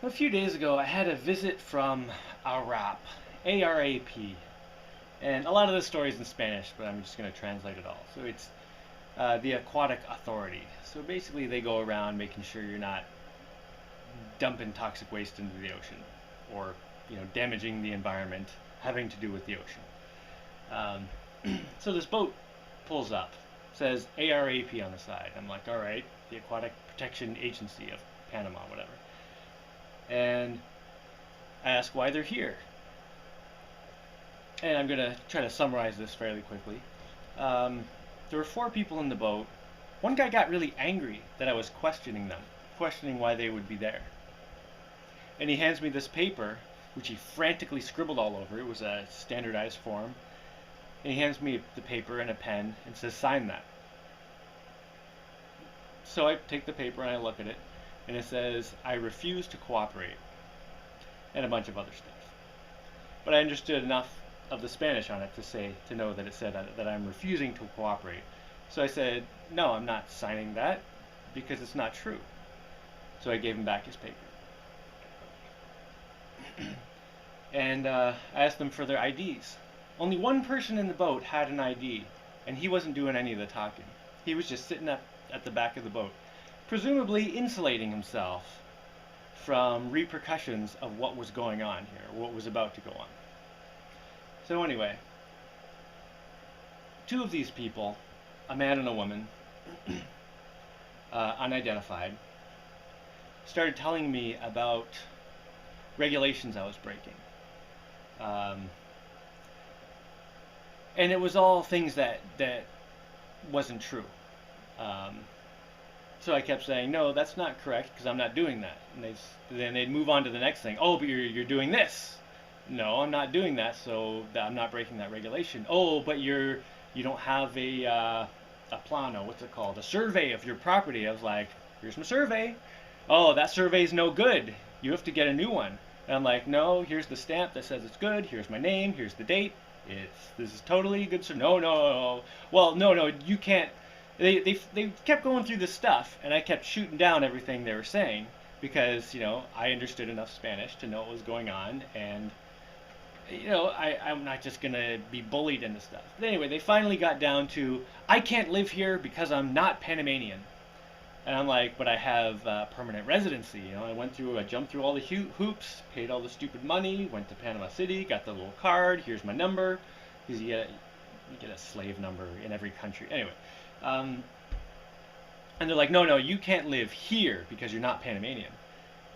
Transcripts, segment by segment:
A few days ago, I had a visit from ARAP, ARAP, and a lot of the story is in Spanish, but I'm just going to translate it all. So it's the Aquatic Authority. So basically, they go around making sure you're not dumping toxic waste into the ocean, or damaging the environment, having to do with the ocean. So this boat pulls up, says ARAP on the side. I'm like, all right, the Aquatic Protection Agency of Panama, whatever. And I ask why they're here. And I'm going to try to summarize this fairly quickly. Um, there were four people in the boat. One guy got really angry that I was questioning them, questioning why they would be there. And he hands me this paper, which he frantically scribbled all over. It was a standardized form. And he hands me the paper and a pen and says, sign that. So I take the paper and I look at it, and it says, I refuse to cooperate, and a bunch of other stuff. But I understood enough of the Spanish on it to know that it said that I'm refusing to cooperate. So I said, no, I'm not signing that because it's not true. So I gave him back his paper. And I asked them for their IDs. Only one person in the boat had an ID, and he wasn't doing any of the talking. He was just sitting up at the back of the boat, presumably insulating himself from repercussions of what was going on here, what was about to go on. So anyway, two of these people, a man and a woman, unidentified, started telling me about regulations I was breaking. And it was all things that wasn't true. So I kept saying, no, that's not correct because I'm not doing that. And then they'd move on to the next thing. Oh, but you're doing this. No, I'm not doing that, so I'm not breaking that regulation. Oh, but you don't have a plano, what's it called? A survey of your property. I was like, here's my survey. Oh, that survey's no good. You have to get a new one. And I'm like, no, here's the stamp that says it's good. Here's my name. Here's the date. This is totally good. So no. Well, no, you can't. They kept going through this stuff, and I kept shooting down everything they were saying because I understood enough Spanish to know what was going on, and I'm not just gonna be bullied into stuff. But anyway, they finally got down to I can't live here because I'm not Panamanian. And I'm like, but I have permanent residency. I jumped through all the hoops, paid all the stupid money, went to Panama City, got the little card. Here's my number, because you get a slave number in every country. Anyway, and they're like, no, you can't live here because you're not Panamanian.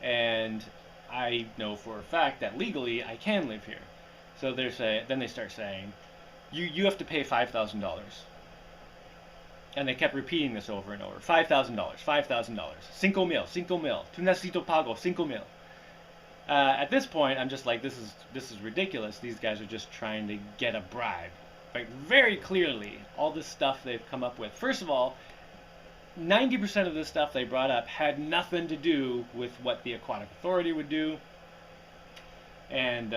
And I know for a fact that legally I can live here. So then they start saying, you have to pay $5,000. And they kept repeating this over and over. $5,000, $5,000. Cinco mil. Tu necesito pago, 5,000. At this point, I'm just like, this is ridiculous. These guys are just trying to get a bribe. Like, very clearly, all this stuff they've come up with. First of all, 90% of the stuff they brought up had nothing to do with what the Aquatic Authority would do. And,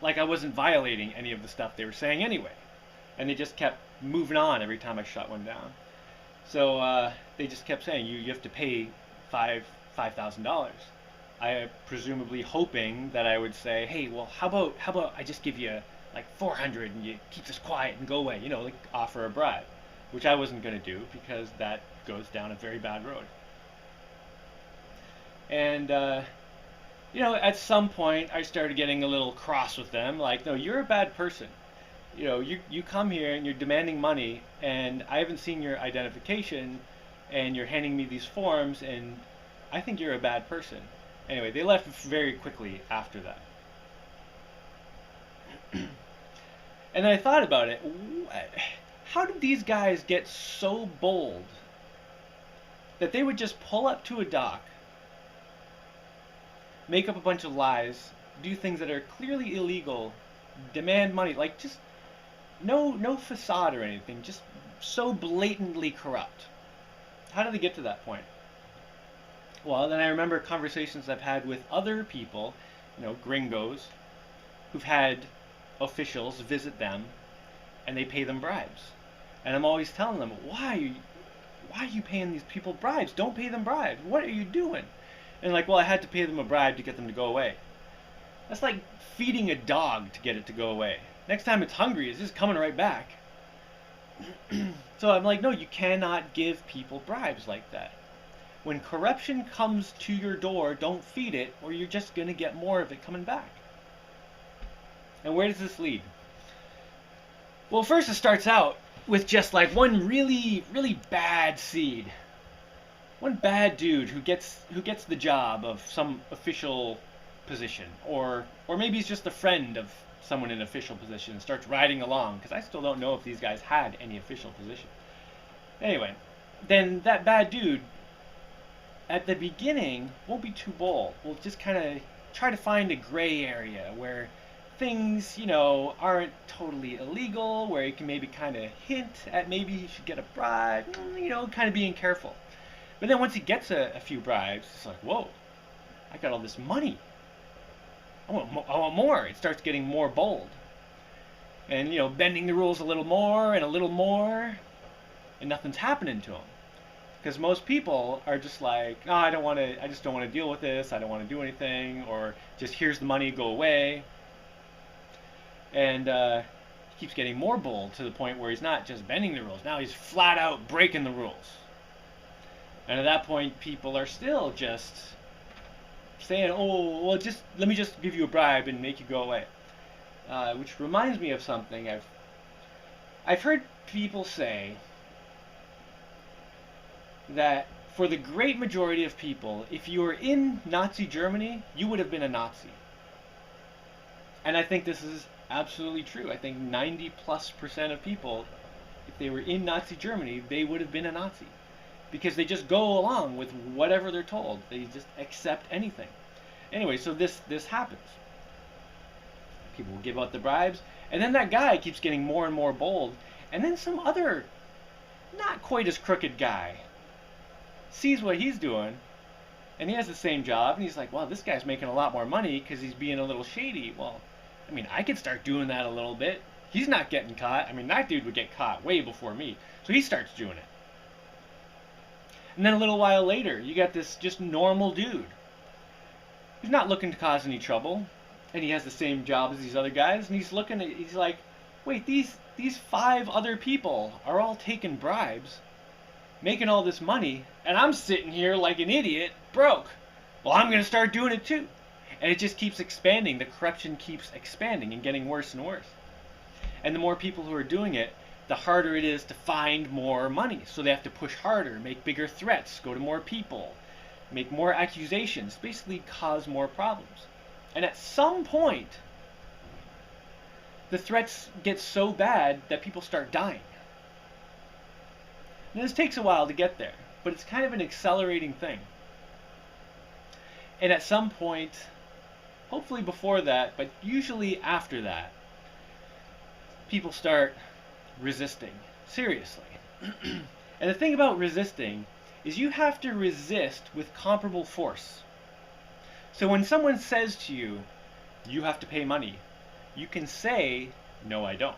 like I wasn't violating any of the stuff they were saying anyway. And they just kept moving on every time I shut one down. So they just kept saying, you have to pay $5,000. I presumably hoping that I would say, hey, well, how about I just give you like 400 and you keep this quiet and go away, like offer a bribe, which I wasn't going to do because that goes down a very bad road. And at some point I started getting a little cross with them, like, no, you're a bad person. You come here and you're demanding money, and I haven't seen your identification, and you're handing me these forms, and I think you're a bad person. Anyway, they left very quickly after that. And then I thought about it. How did these guys get so bold that they would just pull up to a dock, make up a bunch of lies, do things that are clearly illegal, demand money, like just no facade or anything, just so blatantly corrupt? How did they get to that point? Well, then I remember conversations I've had with other people, gringos, who've had officials visit them, and they pay them bribes. And I'm always telling them, why are you paying these people bribes? Don't pay them bribes. What are you doing? And like, well, I had to pay them a bribe to get them to go away. That's like feeding a dog to get it to go away. Next time it's hungry, it's just coming right back. So I'm like, no, you cannot give people bribes like that. When corruption comes to your door, don't feed it, or you're just going to get more of it coming back. And where does this lead? Well, first it starts out with just like one really, really bad seed. One bad dude who gets the job of some official position, or maybe he's just a friend of someone in official position and starts riding along, because I still don't know if these guys had any official position. Anyway, then that bad dude at the beginning won't be too bold. We'll just kind of try to find a gray area where things, aren't totally illegal, where he can maybe kind of hint at maybe he should get a bribe, kind of being careful. But then once he gets a few bribes, it's like, whoa, I got all this money. I want more. It starts getting more bold. And, bending the rules a little more, and nothing's happening to him. Because most people are just like, oh, I just don't want to deal with this, I don't want to do anything, or just here's the money, go away. And he keeps getting more bold to the point where he's not just bending the rules, now he's flat out breaking the rules. And at that point, people are still just saying, oh, well, let me just give you a bribe and make you go away. Which reminds me of something. I've heard people say that for the great majority of people, if you were in Nazi Germany, you would have been a Nazi. And I think this is absolutely true. I think 90+% of people, if they were in Nazi Germany, they would have been a Nazi. Because they just go along with whatever they're told. They just accept anything. Anyway, so this happens. People will give out the bribes, and then that guy keeps getting more and more bold, and then some other not quite as crooked guy sees what he's doing, and he has the same job, and he's like, well, this guy's making a lot more money because he's being a little shady. Well, I mean, I could start doing that a little bit. He's not getting caught. I mean, that dude would get caught way before me. So he starts doing it. And then a little while later, you got this just normal dude who's not looking to cause any trouble, and he has the same job as these other guys, and he's like, wait, these 5 other people are all taking bribes, making all this money, and I'm sitting here like an idiot, broke. Well, I'm going to start doing it too. And it just keeps expanding. The corruption keeps expanding and getting worse and worse. And the more people who are doing it, the harder it is to find more money. So they have to push harder, make bigger threats, go to more people, make more accusations, basically cause more problems. And at some point, the threats get so bad that people start dying. And this takes a while to get there, but it's kind of an accelerating thing. And at some point, hopefully before that, but usually after that, people start resisting, seriously. And the thing about resisting is you have to resist with comparable force. So when someone says to you, you have to pay money, you can say, no, I don't.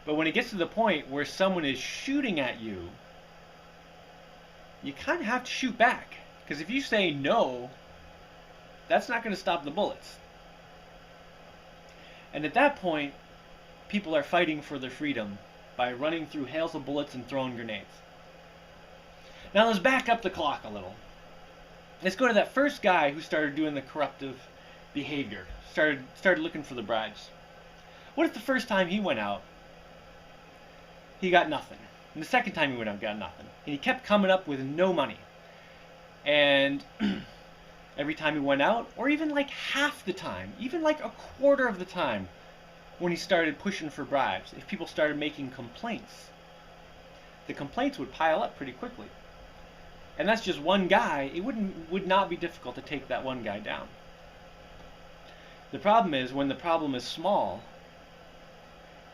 But when it gets to the point where someone is shooting at you, you kind of have to shoot back. Because if you say no, that's not going to stop the bullets. And at that point, people are fighting for their freedom by running through hails of bullets and throwing grenades. Now let's back up the clock a little. Let's go to that first guy who started doing the corruptive behavior, started looking for the bribes. What if the first time he went out, he got nothing? And the second time he went out, got nothing. And he kept coming up with no money. And every time he went out, or even like half the time, even like a quarter of the time, when he started pushing for bribes, if people started making complaints, the complaints would pile up pretty quickly. And that's just one guy. It would not be difficult to take that one guy down. The problem is when the problem is small,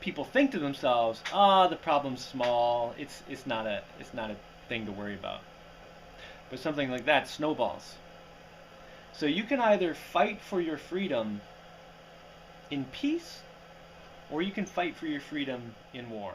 people think to themselves, the problem's small, it's not a thing to worry about. But something like that snowballs. So you can either fight for your freedom in peace, or you can fight for your freedom in war.